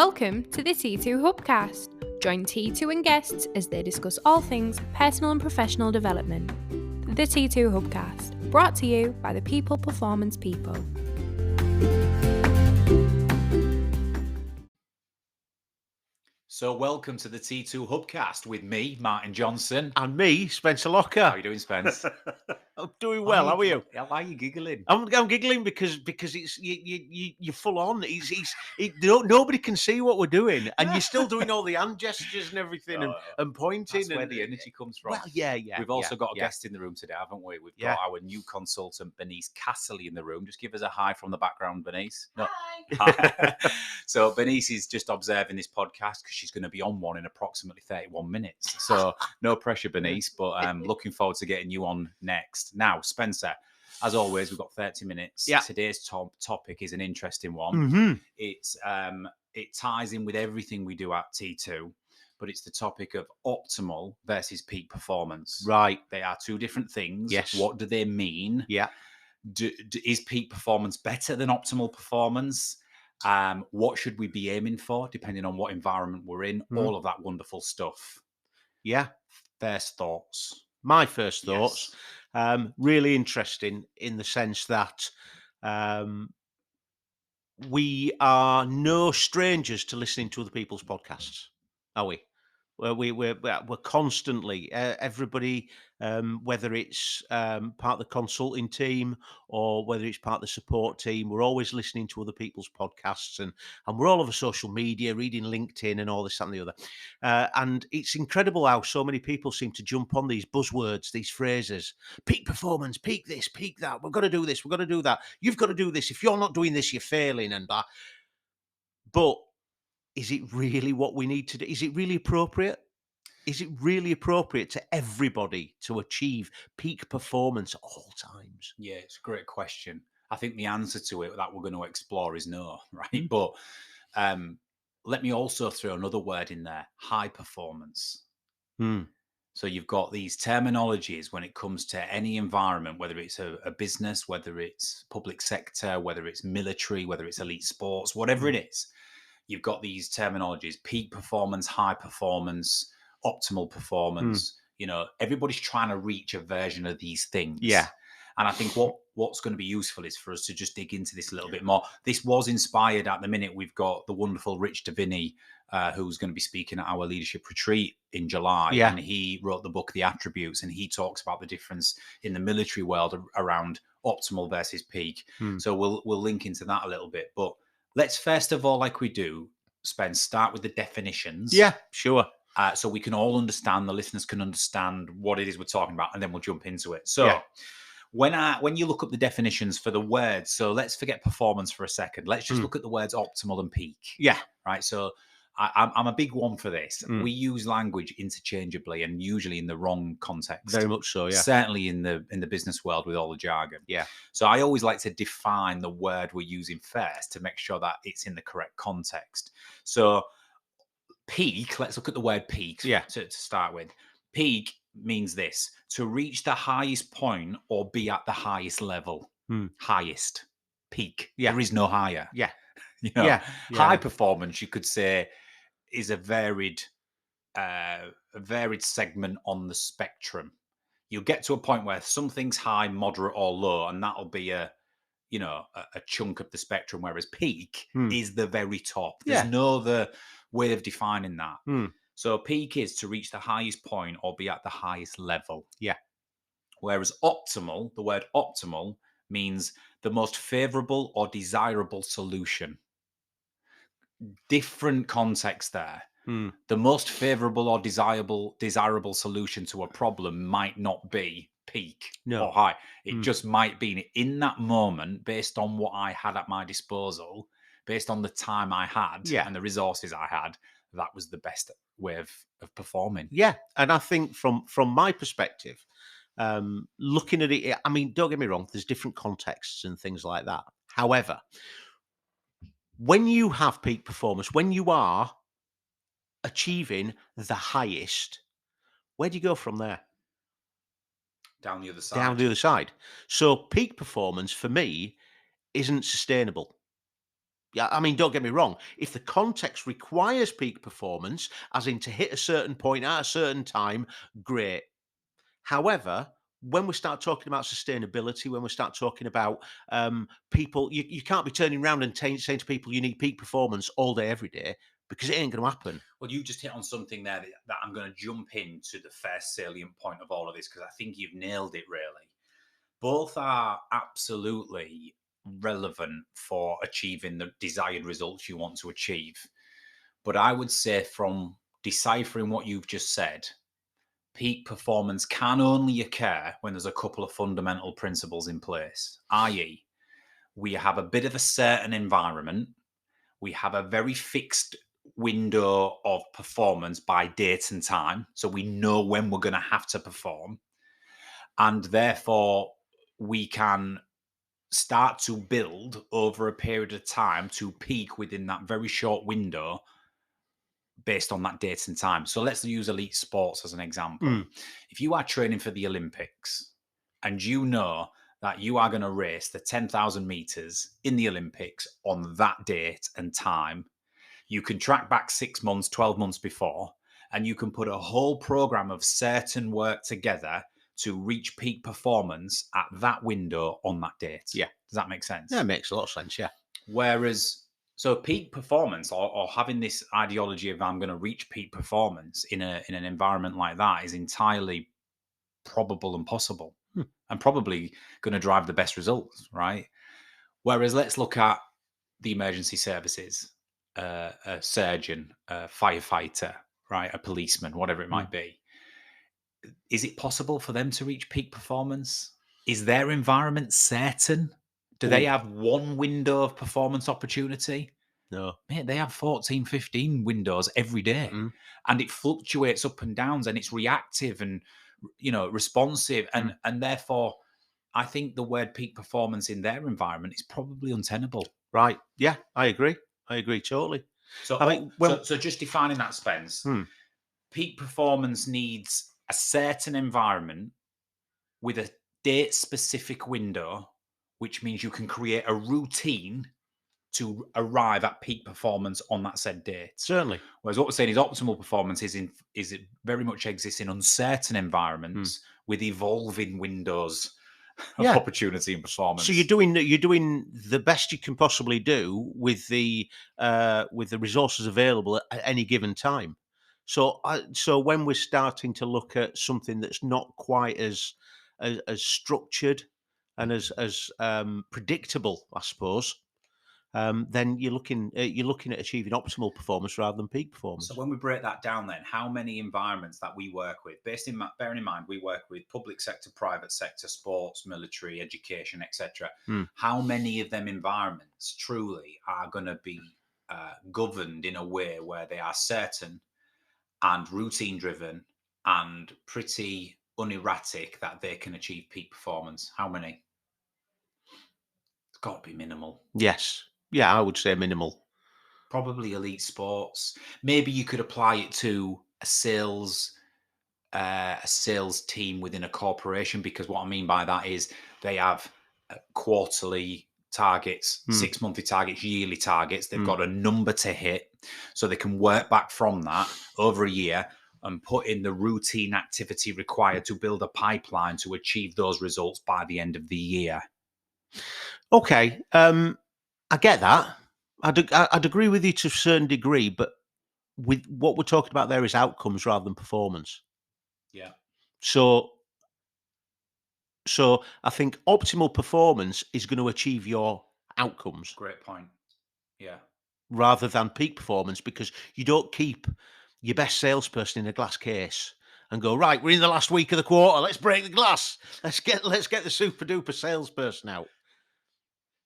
Welcome to the T2 Hubcast. Join T2 and guests as they discuss all things personal and professional development. The T2 Hubcast, brought to you by the People Performance People. So welcome to the T2 Hubcast with me, Martin Johnson. And me, Spencer Locker. How are you doing, Spence? I'm doing well. How are you? Why are you giggling? I'm giggling because it's you're full on. Nobody can see what we're doing, and you're still doing all the hand gestures and everything and pointing. That's where the energy comes from. Well, yeah. We've also got a guest in the room today, haven't we? We've got our new consultant, Bernice Casserly, in the room. Just give us a hi from the background, Bernice. No. Hi. So Bernice is just observing this podcast because she's going to be on one in approximately 31 minutes. So no pressure, Bernice, but I'm looking forward to getting you on next. Now, Spencer, as always, we've got 30 minutes. Yeah. Today's topic is an interesting one. Mm-hmm. It ties in with everything we do at T2, but it's the topic of optimal versus peak performance. Right. They are two different things. Yes. What do they mean? Yeah. Is peak performance better than optimal performance? What should we be aiming for, depending on what environment we're in? All of that wonderful stuff. Yeah. First thoughts. My first thoughts. Yes. Really interesting in the sense that we are no strangers to listening to other people's podcasts, are we? We're constantly everybody, whether it's part of the consulting team or whether it's part of the support team, we're always listening to other people's podcasts, and we're all over social media, reading LinkedIn and all this and the other. And it's incredible how so many people seem to jump on these buzzwords, these phrases: peak performance, peak this, peak that. We've got to do this, we've got to do that. You've got to do this. If you're not doing this, you're failing, and that. But is it really what we need to do? Is it really appropriate? Is it really appropriate to everybody to achieve peak performance at all times? Yeah, it's a great question. I think the answer to it that we're going to explore is no, right? But let me also throw another word in there: high performance. So you've got these terminologies when it comes to any environment, whether it's a business, whether it's public sector, whether it's military, whether it's elite sports, whatever it is. You've got these terminologies: peak performance, high performance, optimal performance. You know, everybody's trying to reach a version of these things. Yeah. And I think what's going to be useful is for us to just dig into this a little bit more. This was inspired at the minute. We've got the wonderful Rich Davini, who's going to be speaking at our leadership retreat in July. Yeah. And he wrote the book, The Attributes, and he talks about the difference in the military world around optimal versus peak. So we'll link into that a little bit. But let's first of all, like we do, Spence, start with the definitions. Yeah, sure. So we can all understand, the listeners can understand what it is we're talking about, and then we'll jump into it. So when you look up the definitions for the words, so let's forget performance for a second. Let's just look at the words optimal and peak. Yeah. Right. So I'm a big one for this. We use language interchangeably and usually in the wrong context. Very much so, yeah. Certainly in the business world with all the jargon. Yeah. So I always like to define the word we're using first to make sure that it's in the correct context. So peak, let's look at the word peak to start with. Peak means this: to reach the highest point or be at the highest level. Highest. Peak. Yeah. There is no higher. Yeah. You know, Yeah. high performance, you could say, is a varied segment on the spectrum. You'll get to a point where something's high, moderate, or low, and that'll be a chunk of the spectrum, whereas peak is the very top. There's no other way of defining that. So peak is to reach the highest point or be at the highest level. Yeah. Whereas optimal, the word optimal means the most favorable or desirable solution. Different context there. The most favorable or desirable solution to a problem might not be peak or high. It just might be in that moment, based on what I had at my disposal, based on the time I had and the resources I had, that was the best way of performing. Yeah. And I think from my perspective, looking at it, I mean, don't get me wrong, there's different contexts and things like that. However, when you have peak performance, when you are achieving the highest, where do you go from there? Down the other side. Down the other side. So peak performance for me isn't sustainable. Yeah, I mean, don't get me wrong. If the context requires peak performance, as in to hit a certain point at a certain time, great. However, when we start talking about sustainability, when we start talking about people, you can't be turning around and saying to people you need peak performance all day, every day, because it ain't going to happen. Well, you just hit on something there that I'm going to jump into the first salient point of all of this, because I think you've nailed it, really. Both are absolutely relevant for achieving the desired results you want to achieve. But I would say, from deciphering what you've just said, peak performance can only occur when there's a couple of fundamental principles in place, i.e., we have a bit of a certain environment, we have a very fixed window of performance by date and time, so we know when we're going to have to perform, and therefore we can start to build over a period of time to peak within that very short window based on that date and time. So let's use elite sports as an example. If you are training for the Olympics and you know that you are going to race the 10,000 meters in the Olympics on that date and time, you can track back 6 months, 12 months before, and you can put a whole program of certain work together to reach peak performance at that window on that date. Yeah. Does that make sense? Yeah, it makes a lot of sense, yeah. Whereas, so peak performance, or having this ideology of I'm going to reach peak performance in an environment like that, is entirely probable and possible, and probably going to drive the best results, right? Whereas let's look at the emergency services, a surgeon, a firefighter, right, a policeman, whatever it might be. Is it possible for them to reach peak performance? Is their environment certain? Do they have one window of performance opportunity? No. Mate, they have 14, 15 windows every day. And it fluctuates up and downs, and it's reactive and, responsive. And therefore, I think the word peak performance in their environment is probably untenable. Right. Yeah, I agree. I agree totally. So, I mean, so just defining that, Spence, peak performance needs a certain environment with a date-specific window, which means you can create a routine to arrive at peak performance on that said date. Certainly. Whereas what we're saying is optimal performance is it very much exists in uncertain environments with evolving windows of opportunity and performance. So you're doing the best you can possibly do with the resources available at any given time. So when we're starting to look at something that's not quite as structured and as predictable, I suppose, then you're looking at achieving optimal performance rather than peak performance. So when we break that down, then how many environments that we work with, bearing in mind we work with public sector, private sector, sports, military, education, etc. How many of them environments truly are going to be governed in a way where they are certain and routine driven and pretty unerratic that they can achieve peak performance? How many? It's got to be minimal. Yes. Yeah, I would say minimal. Probably elite sports. Maybe you could apply it to a sales team within a corporation, because what I mean by that is they have quarterly targets, 6 monthly targets, yearly targets. They've got a number to hit, so they can work back from that over a year and put in the routine activity required to build a pipeline to achieve those results by the end of the year. Okay, I get that. I'd agree with you to a certain degree, but with what we're talking about there is outcomes rather than performance. Yeah. So I think optimal performance is going to achieve your outcomes. Great point. Yeah. Rather than peak performance, because you don't keep your best salesperson in a glass case and go, right, we're in the last week of the quarter, let's break the glass. Let's get the super duper salesperson out.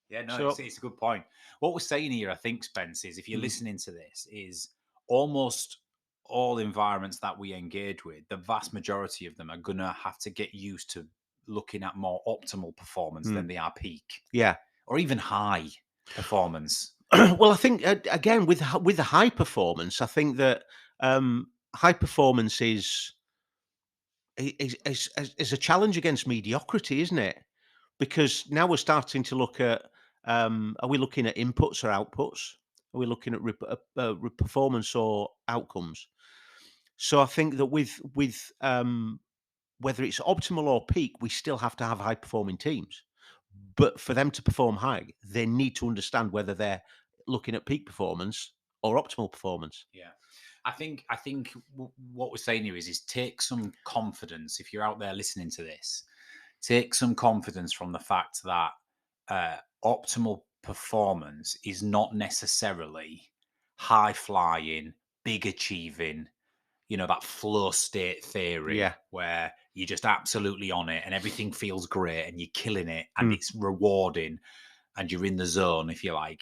Yeah, no, it's a good point. What we're saying here, I think, Spence, is if you're listening to this, is almost all environments that we engage with, the vast majority of them are going to have to get used to looking at more optimal performance than they are peak. Yeah. Or even high performance. Well, I think, again, with the high performance, I think that high performance is a challenge against mediocrity, isn't it? Because now we're starting to look at Are we looking at inputs or outputs? Are we looking at performance or outcomes? So I think that with whether it's optimal or peak, we still have to have high performing teams. But for them to perform high, they need to understand whether they're looking at peak performance or optimal performance. Yeah. I think what we're saying here is take some confidence. If you're out there listening to this, take some confidence from the fact that optimal performance is not necessarily high flying, big achieving, that flow state theory where you're just absolutely on it and everything feels great and you're killing it and it's rewarding and you're in the zone, if you like.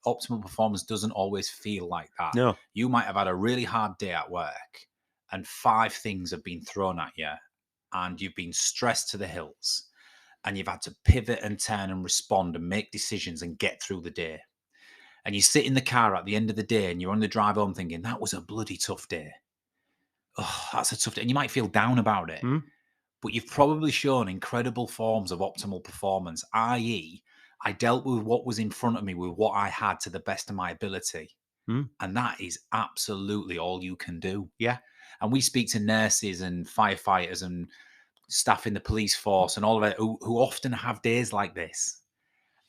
Optimal performance doesn't always feel like that. No. You might have had a really hard day at work and 5 things have been thrown at you and you've been stressed to the hills and you've had to pivot and turn and respond and make decisions and get through the day. And you sit in the car at the end of the day and you're on the drive home thinking, that was a bloody tough day. Oh, that's a tough day. And you might feel down about it. But you've probably shown incredible forms of optimal performance, i.e., I dealt with what was in front of me with what I had to the best of my ability. And that is absolutely all you can do. Yeah. And we speak to nurses and firefighters and staff in the police force and all of it who often have days like this.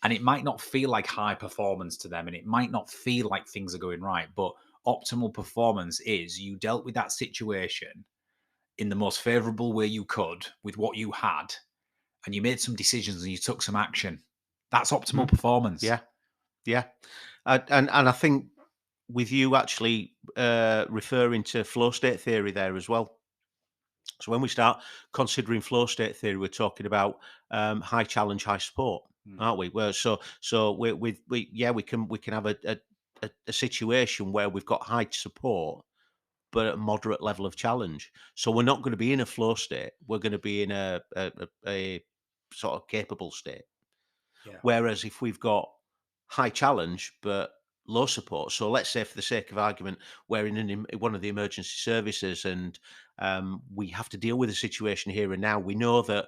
And it might not feel like high performance to them and it might not feel like things are going right. But optimal performance is you dealt with that situation in the most favorable way you could with what you had and you made some decisions and you took some action. That's optimal performance. Yeah. And I think with you actually referring to flow state theory there as well. So when we start considering flow state theory, we're talking about high challenge, high support, aren't we? Well, so we can have a situation where we've got high support, but at a moderate level of challenge. So we're not going to be in a flow state. We're going to be in a sort of capable state. Yeah. Whereas if we've got high challenge but low support, so let's say for the sake of argument, we're in one of the emergency services and we have to deal with a situation here and now. We know that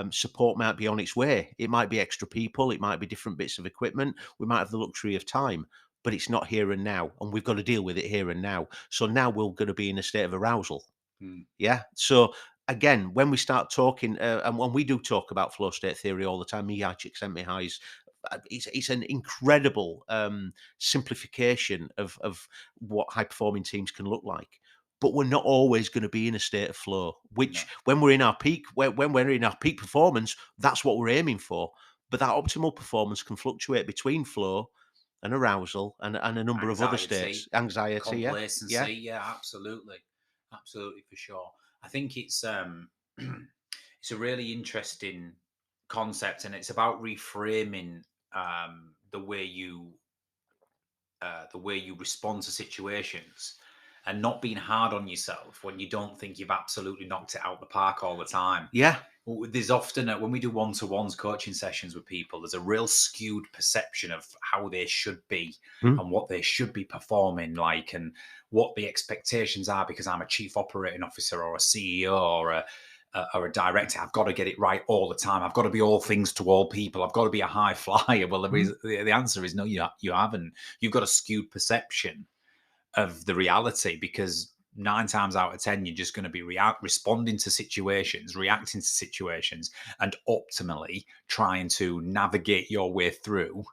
support might be on its way. It might be extra people. It might be different bits of equipment. We might have the luxury of time, but it's not here and now, and we've got to deal with it here and now. So now we're going to be in a state of arousal. Yeah. So again, when we start talking, and when we do talk about flow state theory all the time, Csikszentmihalyi's, it's an incredible simplification of what high performing teams can look like. But we're not always going to be in a state of flow. Which, when we're in our peak, when we're in our peak performance, that's what we're aiming for. But that optimal performance can fluctuate between flow and arousal and a number of other states. Anxiety, complacency, yeah, absolutely, for sure. I think it's it's a really interesting concept, and it's about reframing the way you respond to situations, and not being hard on yourself when you don't think you've absolutely knocked it out the park all the time. Yeah. There's often, when we do one-to-ones coaching sessions with people, there's a real skewed perception of how they should be and what they should be performing like and what the expectations are because I'm a chief operating officer or a CEO or a director. I've got to get it right all the time. I've got to be all things to all people. I've got to be a high flyer. Well, the answer is no, you haven't. You've got a skewed perception of the reality because 9 times out of 10, you're just going to be responding to situations, reacting to situations, and optimally trying to navigate your way through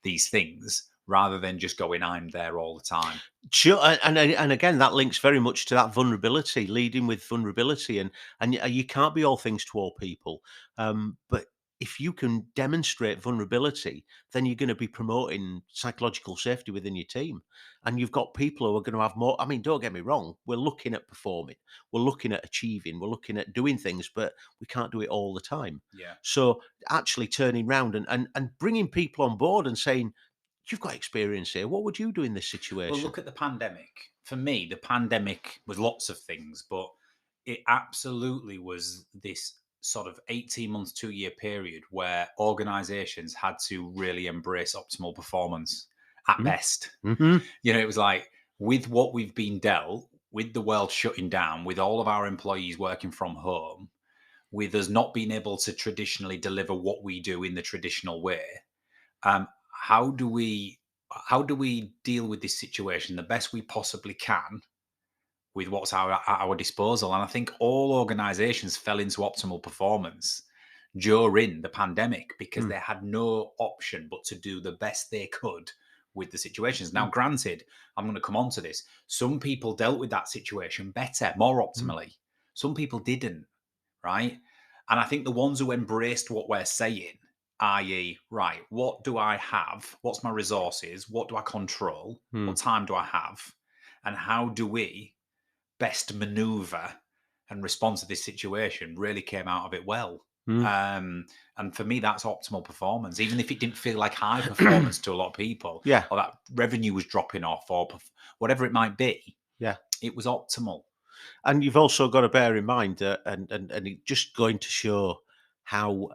these things rather than just going, I'm there all the time. Sure. And again, that links very much to that vulnerability, leading with vulnerability. And you can't be all things to all people. But if you can demonstrate vulnerability, then you're going to be promoting psychological safety within your team. And you've got people who are going to have more. I mean, don't get me wrong. We're looking at performing. We're looking at achieving. We're looking at doing things, but we can't do it all the time. Yeah. So actually turning around and bringing people on board and saying, you've got experience here. What would you do in this situation? Well, look at the pandemic. For me, the pandemic was lots of things, but it absolutely was this sort of 18 months, 2-year period where organizations had to really embrace optimal performance at best. It was like with what we've been dealt, with the world shutting down, with all of our employees working from home, with us not being able to traditionally deliver what we do in the traditional way, how do we deal with this situation the best we possibly can with what's at our disposal? And I think all organizations fell into optimal performance during the pandemic because they had no option but to do the best they could with the situations. Now, granted, I'm going to come on to this. Some people dealt with that situation better, more optimally. Some people didn't, right? And I think the ones who embraced what we're saying, i.e., right, what do I have? What's my resources? What do I control? What time do I have? And how do we best maneuver and respond to this situation really came out of it well. And for me, that's optimal performance, even if it didn't feel like high performance to a lot of people. Yeah. Or that revenue was dropping off or whatever it might be. Yeah. It was optimal. And you've also got to bear in mind that, and it just going to show how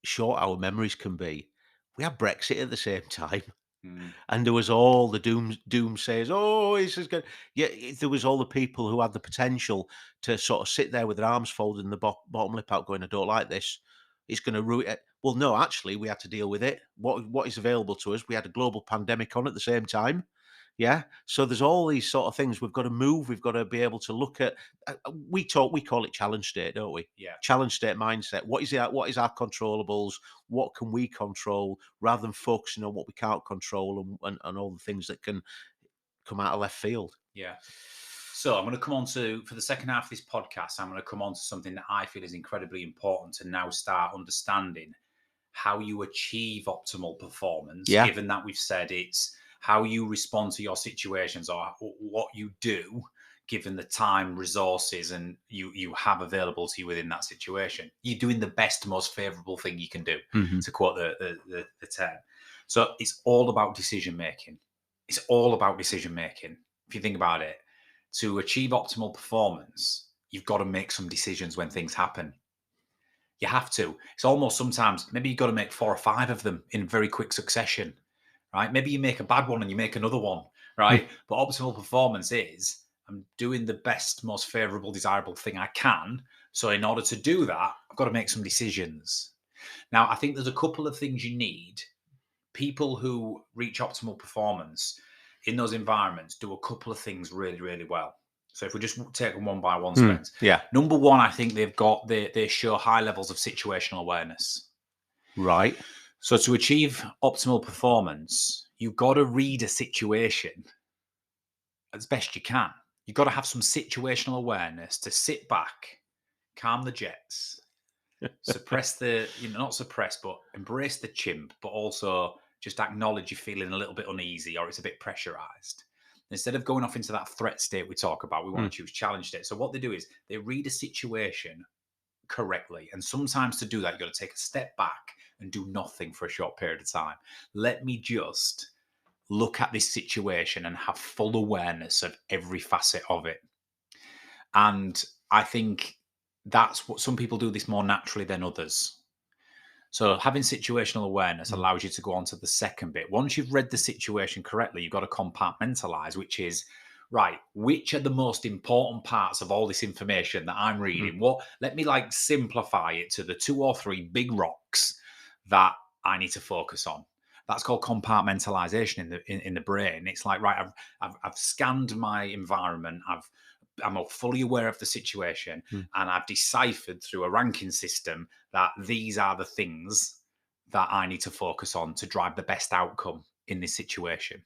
short our memories can be. We had Brexit at the same time. And there was all the doomsayers. Oh, this is good. Yeah, there was all the people who had the potential to sort of sit there with their arms folded and the bottom lip out, going, "I don't like this. It's going to ruin it." Well, no, actually, we had to deal with it. What is available to us? We had a global pandemic on at the same time. Yeah. So there's all these sort of things we've got to move. We've got to be able to look at. We call it challenge state, don't we? Yeah. Challenge state mindset. What is it? What is our controllables? What can we control, rather than focusing on what we can't control and all the things that can come out of left field. Yeah. So I'm going to come on to, for the second half of this podcast, I'm going to come on to something that I feel is incredibly important to now start understanding how you achieve optimal performance, given that we've said it's how you respond to your situations or what you do given the time, resources, and you have available to you within that situation. You're doing the best, most favorable thing you can do, to quote the term. So it's all about decision making. It's all about decision making. If you think about it, to achieve optimal performance, you've got to make some decisions when things happen. You have to. It's almost sometimes, maybe you've got to make 4 or 5 of them in very quick succession, right? Maybe you make a bad one and you make another one, right? But optimal performance is, I'm doing the best, most favorable, desirable thing I can. So in order to do that, I've got to make some decisions. Now, I think there's a couple of things you need. People who reach optimal performance in those environments do a couple of things really, really well. So if we just take them one by one, Spence. Number one, I think they show high levels of situational awareness. Right. So to achieve optimal performance, you've got to read a situation as best you can. You've got to have some situational awareness to sit back, calm the jets, suppress the, not suppress, but embrace the chimp, but also just acknowledge you're feeling a little bit uneasy or it's a bit pressurized. Instead of going off into that threat state we talk about, we want to choose challenge state. So what they do is they read a situation correctly. And sometimes to do that, you've got to take a step back and do nothing for a short period of time. Let me just look at this situation and have full awareness of every facet of it. And I think that's what some people do this more naturally than others. So having situational awareness allows you to go on to the second bit. Once you've read the situation correctly, you've got to compartmentalize, which is, right, which are the most important parts of all this information that I'm reading? Let me simplify it to the 2 or 3 big rocks that I need to focus on. That's called compartmentalization in the brain. It's like, right, I've scanned my environment. I'm fully aware of the situation, and I've deciphered through a ranking system that these are the things that I need to focus on to drive the best outcome in this situation,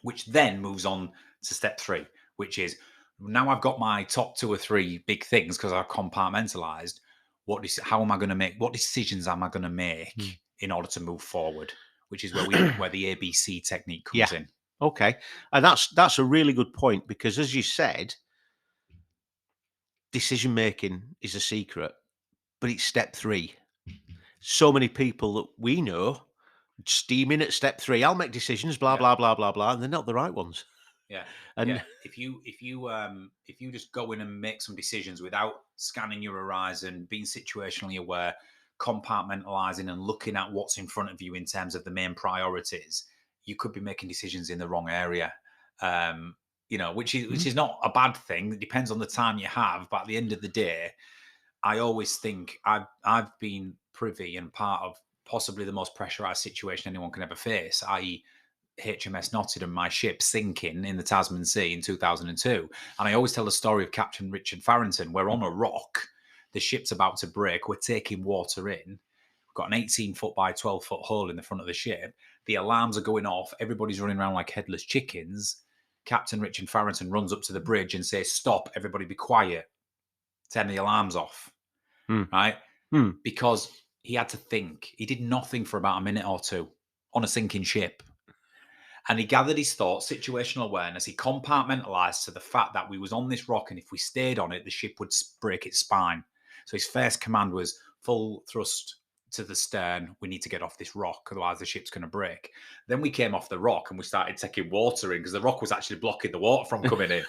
which then moves on to step 3, which is, now I've got my top 2 or 3 big things because I've compartmentalized. What decisions am I going to make in order to move forward? Which is where the ABC technique comes in. Okay. And that's a really good point, because as you said, decision making is a secret, but it's step 3. So many people that we know steaming at step 3. I'll make decisions, blah blah blah blah blah, and they're not the right ones. Yeah. And if you just go in and make some decisions without scanning your horizon, being situationally aware, compartmentalizing and looking at what's in front of you in terms of the main priorities, you could be making decisions in the wrong area. Which is not a bad thing. It depends on the time you have, but at the end of the day, I always think I've been privy and part of possibly the most pressurized situation anyone can ever face, i.e. HMS Nottingham, my ship sinking in the Tasman Sea in 2002. And I always tell the story of Captain Richard Farrington. We're on a rock, the ship's about to break, we're taking water in. We've got an 18-foot by 12-foot hole in the front of the ship. The alarms are going off. Everybody's running around like headless chickens. Captain Richard Farrington runs up to the bridge and says, "Stop, everybody be quiet. Turn the alarms off." Right? Because he had to think. He did nothing for about a minute or two on a sinking ship. And he gathered his thoughts, situational awareness. He compartmentalized to the fact that we was on this rock, and if we stayed on it, the ship would break its spine. So his first command was full thrust to the stern. We need to get off this rock, otherwise the ship's going to break. Then we came off the rock and we started taking water in because the rock was actually blocking the water from coming in.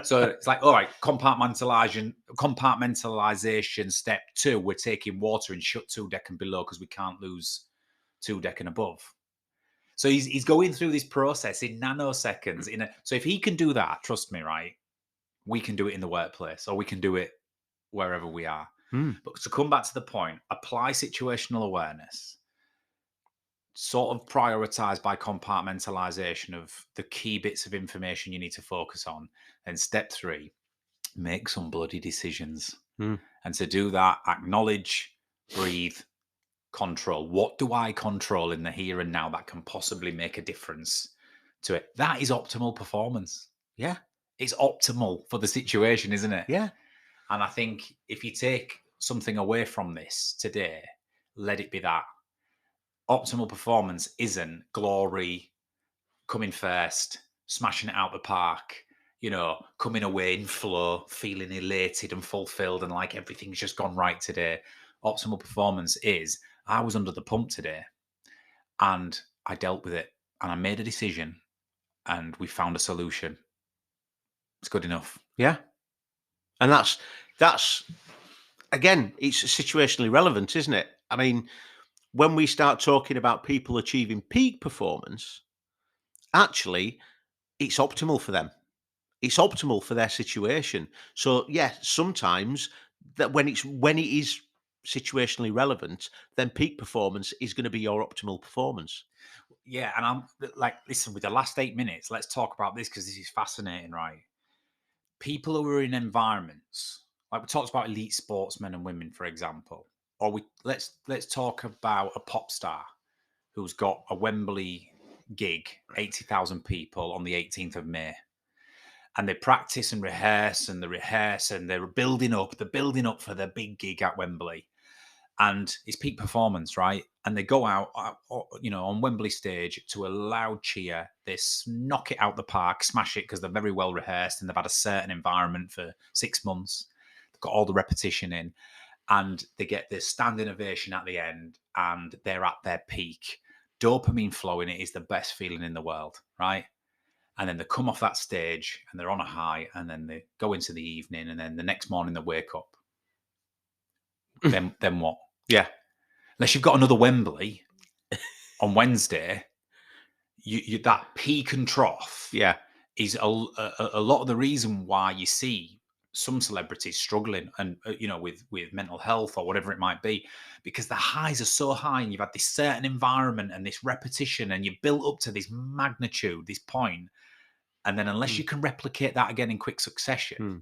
So it's like, all right, compartmentalization step 2, we're taking water in shut 2 deck and below because we can't lose 2 deck and above. So he's going through this process in nanoseconds. So if he can do that, trust me, right, we can do it in the workplace, or we can do it wherever we are. But to come back to the point, apply situational awareness, sort of prioritize by compartmentalization of the key bits of information you need to focus on. And step 3, make some bloody decisions. And to do that, acknowledge, breathe, control. What do I control in the here and now that can possibly make a difference to it? That is optimal performance. Yeah. It's optimal for the situation, isn't it? Yeah. And I think if you take something away from this today, let it be that. Optimal performance isn't glory, coming first, smashing it out the park, coming away in flow, feeling elated and fulfilled and like everything's just gone right today. Optimal performance is, I was under the pump today and I dealt with it and I made a decision and we found a solution. It's good enough. Yeah. And that's again, it's situationally relevant, isn't it? I mean, when we start talking about people achieving peak performance, actually, it's optimal for them. It's optimal for their situation. So, yeah, sometimes that when it is situationally relevant, then peak performance is going to be your optimal performance. Yeah, and I'm like, listen, with the last 8 minutes, let's talk about this because this is fascinating, right? People who are in environments, like we talked about elite sportsmen and women, for example, or let's talk about a pop star who's got a Wembley gig, 80,000 people on the 18th of May. And they practice and rehearse and they're building up for their big gig at Wembley. And it's peak performance, right? And they go out, on Wembley stage to a loud cheer. They knock it out the park, smash it because they're very well rehearsed and they've had a certain environment for 6 months. They've got all the repetition in and they get this standing ovation at the end and they're at their peak. Dopamine flowing, it is the best feeling in the world, right? And then they come off that stage and they're on a high and then they go into the evening and then the next morning they wake up. Then what? Yeah. Unless you've got another Wembley on Wednesday, you that peak and trough is a lot of the reason why you see some celebrities struggling and, with mental health or whatever it might be, because the highs are so high and you've had this certain environment and this repetition and you've built up to this magnitude, this point. And then unless you can replicate that again in quick succession,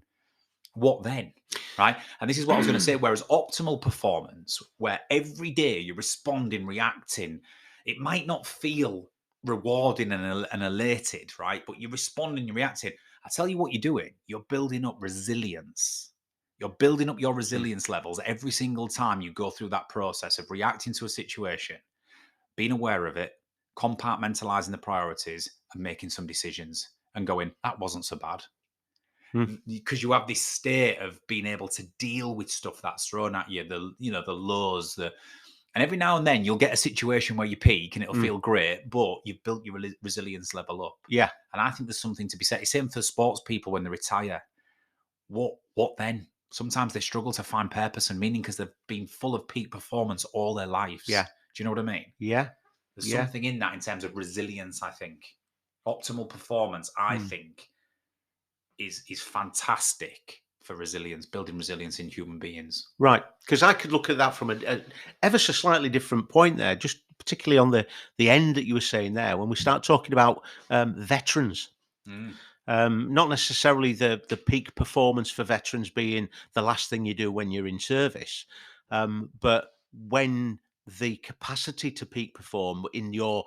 what then? Right? And this is what I was going to say, whereas optimal performance, where every day you're responding, reacting, it might not feel rewarding and elated, right? But you're responding, you're reacting. I tell you what you're doing. You're building up resilience. You're building up your resilience levels every single time you go through that process of reacting to a situation, being aware of it, compartmentalizing the priorities and making some decisions and going, that wasn't so bad. Because you have this state of being able to deal with stuff that's thrown at you, the lows, and every now and then you'll get a situation where you peak and it'll feel great, but you've built your resilience level up. Yeah. And I think there's something to be said. Same for sports people when they retire. What then? Sometimes they struggle to find purpose and meaning because they've been full of peak performance all their lives. Yeah. Do you know what I mean? Yeah. There's something in that in terms of resilience, I think. Optimal performance, I think, is fantastic for resilience, building resilience in human beings. Right, because I could look at that from a ever so slightly different point there, just particularly on the end that you were saying there, when we start talking about veterans. Not necessarily the peak performance for veterans being the last thing you do when you're in service, but when the capacity to peak perform in your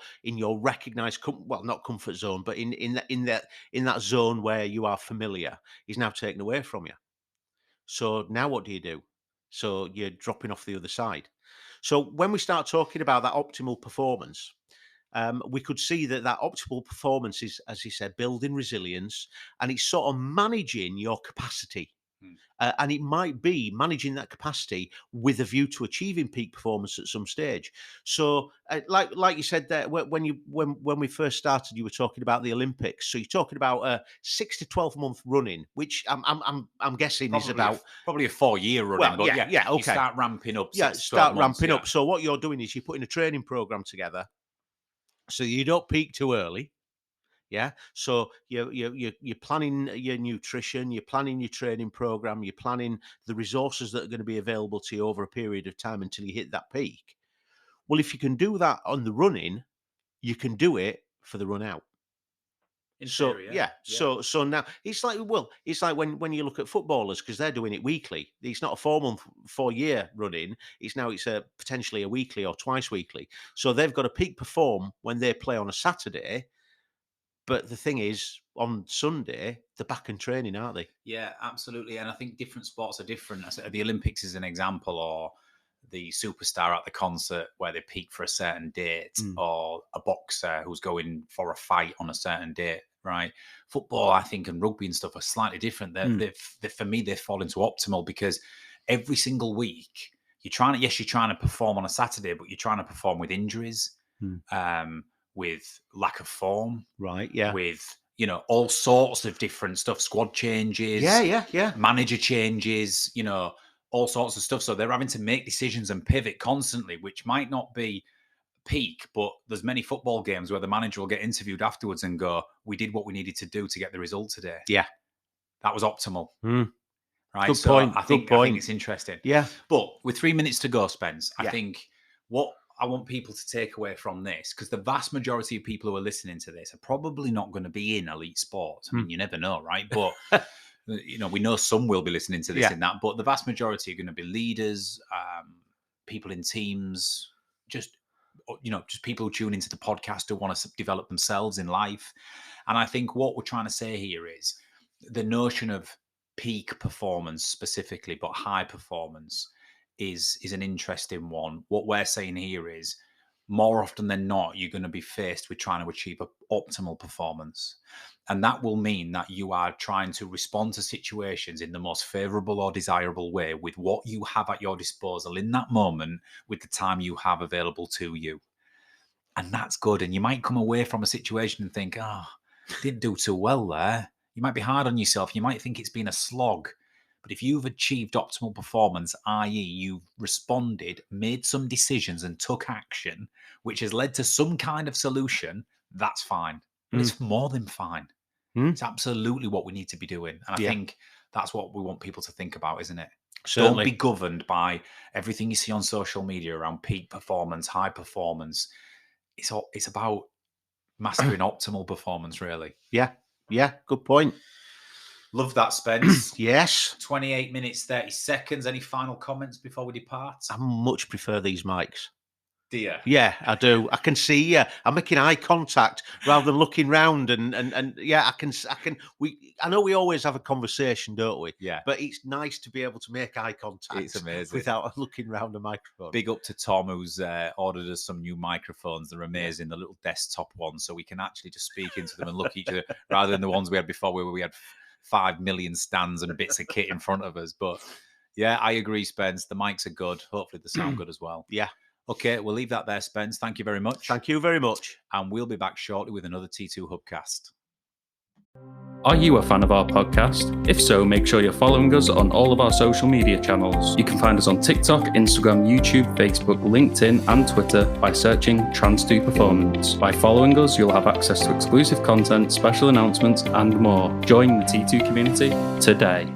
recognized, well, not comfort zone, but in that zone where you are familiar, is now taken away from you. So now what do? So you're dropping off the other side. So when we start talking about that optimal performance, we could see that optimal performance is, as he said, building resilience, and it's sort of managing your capacity. And it might be managing that capacity with a view to achieving peak performance at some stage. So, like you said there, when we first started, you were talking about the Olympics. So you're talking about a 6 to 12 month running, which I'm guessing probably is about probably a 4-year running. Well, but yeah, okay. You start ramping up. Ramping up. So what you're doing is you're putting a training program together, so you don't peak too early. Yeah, so you're planning your nutrition, you're planning your training program, you're planning the resources that are going to be available to you over a period of time until you hit that peak. Well, if you can do that on the running, you can do it for the run out. So now it's like when you look at footballers, because they're doing it weekly. It's not a 4-year running. It's potentially a weekly or twice weekly. So they've got to peak perform when they play on a Saturday. But the thing is, on Sunday, they're back in training, aren't they? Yeah, absolutely. And I think different sports are different. The Olympics is an example, or the superstar at the concert where they peak for a certain date, or a boxer who's going for a fight on a certain date, right? Football, I think, and rugby and stuff are slightly different. For me, they fall into optimal because every single week, you're trying to perform on a Saturday, but you're trying to perform with injuries. With lack of form, right? Yeah, with all sorts of different stuff, squad changes, manager changes, all sorts of stuff. So they're having to make decisions and pivot constantly, which might not be peak, but there's many football games where the manager will get interviewed afterwards and go, "We did what we needed to do to get the result today." Yeah, that was optimal. Right. Good point. I think it's interesting. Yeah, but with 3 minutes to go, Spence, I think what I want people to take away from this, because the vast majority of people who are listening to this are probably not going to be in elite sports. I mean, you never know, right? But, we know some will be listening to this in that, but the vast majority are going to be leaders, people in teams, just people who tune into the podcast who want to develop themselves in life. And I think what we're trying to say here is the notion of peak performance specifically, but high performance is an interesting one. What we're saying here is more often than not, you're going to be faced with trying to achieve an optimal performance. And that will mean that you are trying to respond to situations in the most favorable or desirable way with what you have at your disposal in that moment, with the time you have available to you. And that's good. And you might come away from a situation and think, didn't do too well there. You might be hard on yourself. You might think it's been a slog. But if you've achieved optimal performance, i.e. you've responded, made some decisions and took action, which has led to some kind of solution, that's fine. But it's more than fine. It's absolutely what we need to be doing. And I think that's what we want people to think about, isn't it? Certainly. Don't be governed by everything you see on social media around peak performance, high performance. It's about mastering optimal performance, really. Yeah, good point. Love that, Spence. Yes. 28 minutes, 30 seconds. Any final comments before we depart? I much prefer these mics. Do you? Yeah, I do. I can see you. I'm making eye contact rather than looking round, and I can. I know we always have a conversation, don't we? Yeah. But it's nice to be able to make eye contact. It's amazing without looking round the microphone. Big up to Tom, who's ordered us some new microphones. They're amazing, the little desktop ones, so we can actually just speak into them and look at each other rather than the ones we had before, where we had 5 million stands and bits of kit in front of us. But yeah, I agree, Spence. The mics are good. Hopefully, they sound good as well. Yeah. Okay, we'll leave that there, Spence. Thank you very much. Thank you very much. And we'll be back shortly with another T2 Hubcast. Are you a fan of our podcast? If so, make sure you're following us on all of our social media channels. You can find us on TikTok, Instagram, YouTube, Facebook, LinkedIn, and Twitter by searching Trans2 Performance. By following us, you'll have access to exclusive content, special announcements, and more. Join the T2 community today.